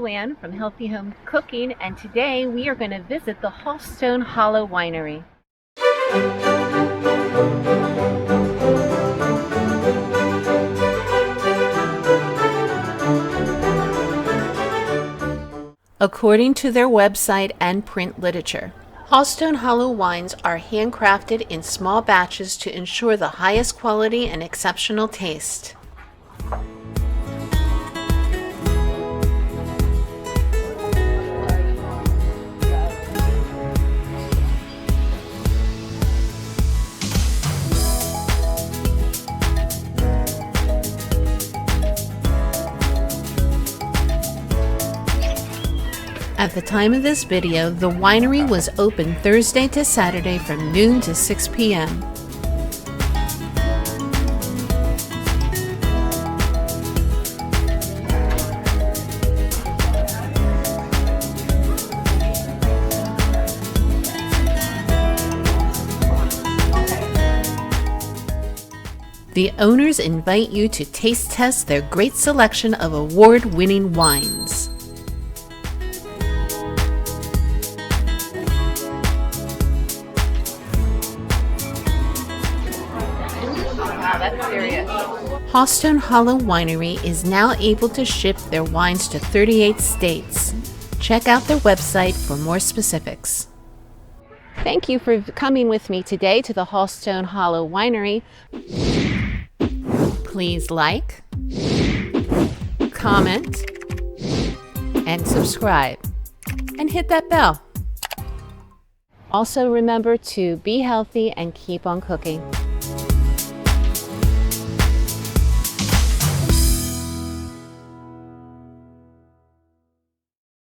Luann from Healthy Home Cooking, and today we are going to visit the Hawstone Hollow Winery. According to their website and print literature, Hawstone Hollow wines are handcrafted in small batches to ensure the highest quality and exceptional taste. At the time of this video, the winery was open Thursday to Saturday from noon to 6 p.m. The owners invite you to taste test their great selection of award-winning wines. Wow, that's serious. Hawstone Hollow Winery is now able to ship their wines to 38 states. Check out their website for more specifics. Thank you for coming with me today to the Hawstone Hollow Winery. Please like, comment, and subscribe, and hit that bell. Also remember to be healthy and keep on cooking.